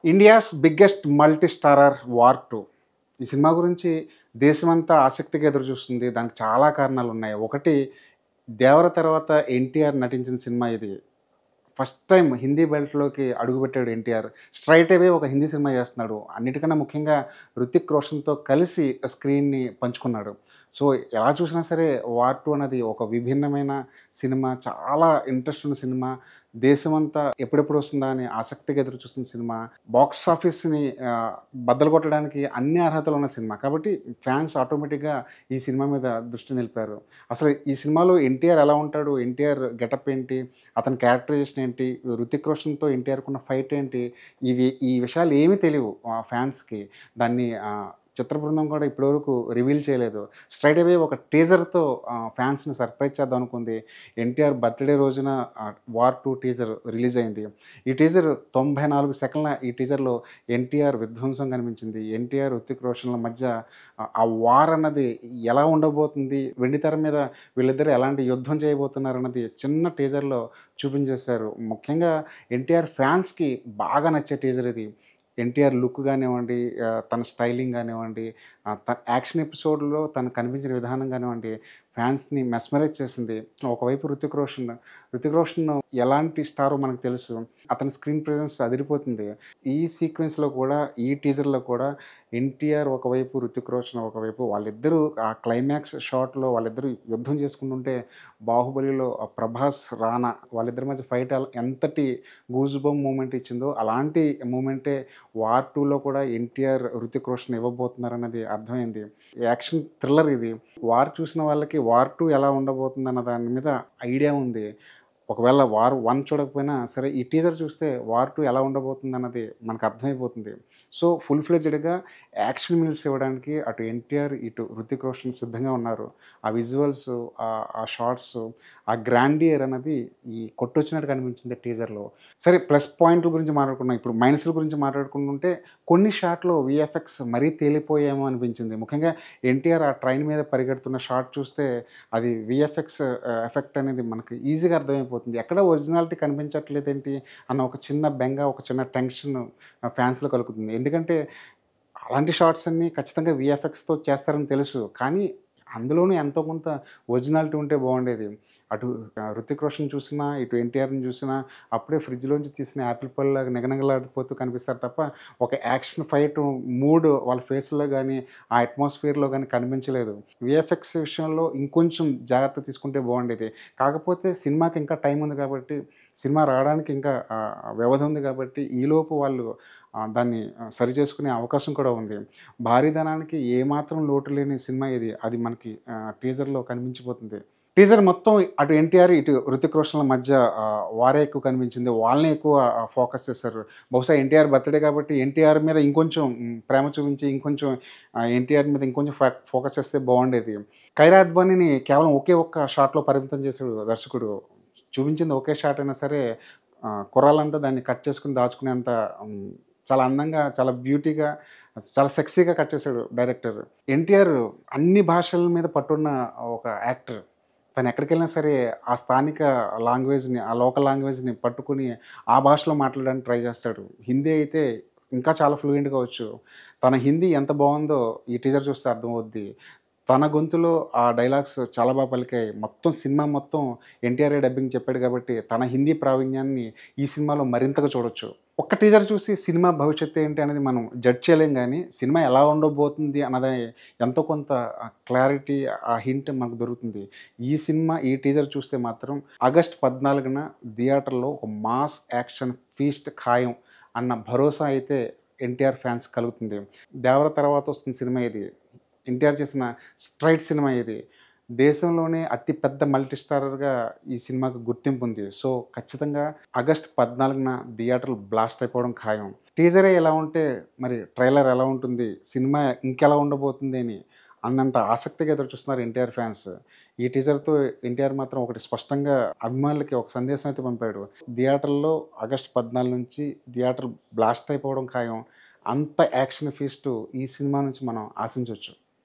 India's biggest multi starrer war 2 ఈ cinema గురించి దేశమంతా ఆసక్తిగా ఎదురుచూస్తుంది. దానికి చాలా కారణాలున్నాయి. ఒకటి 'దేవర' తర్వాత ఎన్టీఆర్ నటించిన సినిమా ఇది. ఫస్ట్ టైమ్ హిందీ బెల్ట్‌లోకి అడుగుపెట్టాడు ఎన్టీఆర్. స్ట్రెయిట్ అవే ఒక హిందీ సినిమా చేస్తున్నాడు. అన్నిటికన్నా ముఖ్యంగా 'హృతిక్ రోషన్‌తో' కలిసి స్క్రీన్‌ని పంచుకున్నాడు. సో, ఎలా చూసినా సరే 'వార్ 2' అనేది ఒక విభిన్నమైన సినిమా. చాలా ఇంట్రెస్ట్ ఉన్న సినిమా. దేశమంతా ఎప్పుడెప్పుడు వస్తుందా అని ఆసక్తిగా ఎదురుచూస్తున్న సినిమా. బాక్స్ ఆఫీస్‌ని బద్దలు కొట్టడానికి అన్ని అర్హతలు ఉన్న సినిమా. కాబట్టి ఫ్యాన్స్ ఆటోమేటిక్‌గా ఈ సినిమా మీద దృష్టి నిలిపారు. అసలు ఈ సినిమాలో ఎన్టీఆర్ ఎలా ఉంటాడు? ఎన్టీఆర్ గెటప్ ఏంటి? అతని క్యారెక్టరైజేషన్ ఏంటి? 'హృతిక్ రోషన్‌తో' ఎన్టీఆర్‌కున్న ఫైట్ ఏంటి? ఈ విషయాలు ఏమీ తెలియవు ఫ్యాన్స్‌కి. దాన్ని చిత్ర బృందం కూడా ఇప్పటివరకు రివీల్ చేయలేదు. స్ట్రెయిట్ అవే ఒక టీజర్‌తో ఫ్యాన్స్‌ని సర్ప్రైజ్ చేద్దాం అనుకుంది. ఎన్టీఆర్ బర్త్‌డే రోజున 'వార్ 2' టీజర్ రిలీజ్ అయింది. ఈ టీజర్ 94 సెకన్ల ఈ టీజర్‌లో ఎన్టీఆర్ విధ్వంసం కనిపించింది. ఎన్టీఆర్, హృతిక్ రోషన్‌ల మధ్య ఆ వార్ అన్నది ఎలా ఉండబోతుంది? వెండితెర మీద వీళ్ళిద్దరూ ఎలాంటి యుద్ధం చేయబోతున్నారన్నది చిన్న టీజర్‌లో చూపించేశారు. ముఖ్యంగా ఎన్టీఆర్ ఫ్యాన్స్‌కి బాగా నచ్చే టీజర్ ఇది. ఎన్టీఆర్ లుక్ గానివ్వండి, తన స్టైలింగ్ గానివ్వండి, యాక్షన్ ఎపిసోడ్‌లో తను కనిపించిన విధానం గానివ్వండి, ఫ్యాన్స్‌ని మెస్మరైజ్ చేసింది. ఒకవైపు 'హృతిక్ రోషన్' ఎలాంటి స్టారో మనకు తెలుసు. అతని స్క్రీన్ ప్రెజెన్స్ అదిరిపోతుంది. ఈ సీక్వెన్స్‌లో కూడా, ఈ టీజర్‌లో కూడా ఎన్టీఆర్ ఒకవైపు, 'హృతిక్ రోషన్' ఒకవైపు వాళ్ళిద్దరూ ఆ క్లైమాక్స్ షాట్‌లో వాళ్ళిద్దరూ యుద్ధం చేసుకుంటుంటే 'బాహుబలిలో' ప్రభాస్, రానా వాళ్ళిద్దరి మధ్య ఫైట్ ఎంతటి గూస్ బంప్ మూమెంట్ ఇచ్చిందో అలాంటి మూమెంటే 'వార్ 2'లో కూడా ఎన్టీఆర్, 'హృతిక్ రోషన్' ఇవ్వబోతున్నారన్నది అర్థమైంది. యాక్షన్ థ్రిల్లర్ ఇది. 'వార్' చూసిన వాళ్ళకి 'వార్ 2' ఎలా ఉండబోతుందన్న దాని మీద ఐడియా ఉంది. ఒకవేళ 'వార్ 1' చూడకపోయినా సరే ఈ టీజర్ చూస్తే 'వార్ 2' ఎలా ఉండబోతుందన్నది మనకు అర్థమైపోతుంది. సో, ఫుల్ ఫ్లెడ్జ్డ్‌గా యాక్షన్ మీల్స్ ఇవ్వడానికి అటు ఎన్టీఆర్, ఇటు 'హృతిక్ రోషన్' సిద్ధంగా ఉన్నారు. ఆ విజువల్స్, ఆ షాట్స్, ఆ గ్రాండియర్ అన్నది కొట్టొచ్చినట్టు కనిపించింది టీజర్‌లో. సరే, ప్లస్ పాయింట్ల గురించి మాట్లాడుకున్నాం. ఇప్పుడు మైనస్‌ల గురించి మాట్లాడుకుంటుంటే కొన్ని షాట్‌లో వీఎఫ్ఎక్స్ మరీ తేలిపోయేమో అనిపించింది. ముఖ్యంగా ఎన్టీఆర్ ఆ ట్రైన్ మీద పరిగెడుతున్న షాట్ చూస్తే అది వీఎఫ్ఎక్స్ ఎఫెక్ట్ అనేది మనకి ఈజీగా అర్థమైపోతుంది. ఎక్కడ ఒరిజినాలిటీ కనిపించట్లేదేంటి అన్న ఒక చిన్న బెంగ, ఒక చిన్న టెన్షన్ ఫ్యాన్స్‌లో కలుగుతుంది. ఎందుకంటే అలాంటి షాట్స్ అన్నీ ఖచ్చితంగా వీఎఫ్ఎక్స్‌తో చేస్తారని తెలుసు. కానీ అందులోనూ ఎంతో కొంత ఒరిజినాలిటీ ఉంటే బాగుండేది. అటు 'హృతిక్ రోషన్' చూసినా, ఇటు ఎన్టీఆర్‌ని చూసినా అప్పుడే ఫ్రిడ్జ్‌లోంచి తీసిన యాపిల్ పళ్ళలాగా నిగనిగలాడిపోతూ కనిపిస్తారు తప్ప, ఒక యాక్షన్ ఫైట్ మూడ్ వాళ్ళ ఫేస్‌లో గానీ, ఆ అట్మాస్ఫియర్‌లో గానీ కనిపించలేదు. వీఎఫ్ఎక్స్ విషయంలో ఇంకొంచెం జాగ్రత్త తీసుకుంటే బాగుండేది. కాకపోతే సినిమాకి ఇంకా టైం ఉంది కాబట్టి, సినిమా రావడానికి ఇంకా వ్యవధి ఉంది కాబట్టి, ఈలోపు వాళ్ళు దాన్ని సరిచేసుకునే అవకాశం కూడా ఉంది. భారీధనానికి ఏమాత్రం లోటు లేని సినిమా ఇది. అది మనకి టీజర్‌లో కనిపించిపోతుంది. టీజర్ మొత్తం అటు ఎన్టీఆర్, ఇటు 'హృతిక్ రోషన్‌ల' మధ్య వారే ఎక్కువ కనిపించింది. వాళ్ళనే ఎక్కువ ఫోకస్ చేశారు. బహుశా ఎన్టీఆర్ బర్త్‌డే కాబట్టి ఎన్టీఆర్ మీద ఇంకొంచెం ప్రేమ చూపించి, ఇంకొంచెం ఎన్టీఆర్ మీద ఇంకొంచెం ఫోకస్ చేస్తే బాగుండేది. 'ఖైరా అద్వానీని' కేవలం ఒకే ఒక్క షాట్‌లో పరిమితం చేసాడు దర్శకుడు. చూపించింది ఒకే షాట్ అయినా సరే కుర్రాళ్ళంతా దాన్ని కట్ చేసుకొని దాచుకునేంత చాలా అందంగా, చాలా బ్యూటీగా, చాలా సెక్సీగా కట్ చేసాడు డైరెక్టర్. ఎన్టీఆర్ అన్ని భాషల మీద పట్టున్న ఒక యాక్టర్. తనెక్కడికెళ్ళినా సరే ఆ స్థానిక లాంగ్వేజ్‌ని, ఆ లోకల్ లాంగ్వేజ్‌ని పట్టుకొని ఆ భాషలో మాట్లాడడానికి ట్రై చేస్తాడు. హిందీ అయితే ఇంకా చాలా ఫ్లూయెంట్‌గా వచ్చు. తన హిందీ ఎంత బావుందో ఈ టీజర్ చూస్తే అర్థమవుద్ది. తన గొంతులో ఆ డైలాగ్స్ చాలా పలికాయి. మొత్తం సినిమా మొత్తం ఎన్టీఆరే డబ్బింగ్ చెప్పాడు కాబట్టి, తన హిందీ ప్రావీణ్యాన్ని ఈ సినిమాలో మరింతగా చూడొచ్చు. ఒక్క టీజర్ చూసి సినిమా భవిష్యత్తు ఏంటి అనేది మనం జడ్జ్ చేయలేం గానీ, సినిమా ఎలా ఉండబోతుంది అన్నది ఎంతో కొంత క్లారిటీ, ఆ హింట్ మనకు దొరుకుతుంది. ఈ టీజర్ చూస్తే మాత్రం ఆగస్ట్ 14న థియేటర్‌లో ఒక మాస్ యాక్షన్ ఫీస్ట్ ఖాయం అన్న భరోసా అయితే ఎన్టీఆర్ ఫ్యాన్స్ కలుగుతుంది. 'దేవర' తర్వాత వస్తున్న సినిమా ఇది. ఎన్టీఆర్ చేసిన స్ట్రెయిట్ సినిమా ఇది. దేశంలోనే అతి పెద్ద మల్టీ స్టారర్‌గా ఈ సినిమాకు గుర్తింపుంది. సో, ఖచ్చితంగా ఆగస్ట్ 14న థియేటర్‌లు బ్లాస్ట్ అయిపోవడం ఖాయం. టీజరే ఇలా ఉంటే మరి ట్రైలర్ ఎలా ఉంటుంది? సినిమా ఇంకెలా ఉండబోతుంది అని అన్నంత ఆసక్తిగా ఎదురుచూస్తున్నారు ఎన్టీఆర్ ఫ్యాన్స్. ఈ టీజర్‌తో ఎన్టీఆర్ మాత్రం ఒకటి స్పష్టంగా అభిమానులకి ఒక సందేశం అయితే పంపాడు. థియేటర్‌లో ఆగస్ట్ 14 నుంచి థియేటర్ బ్లాస్ట్ అయిపోవడం ఖాయం. అంత యాక్షన్ ఫీస్టు ఈ సినిమా నుంచి మనం ఆశించొచ్చు.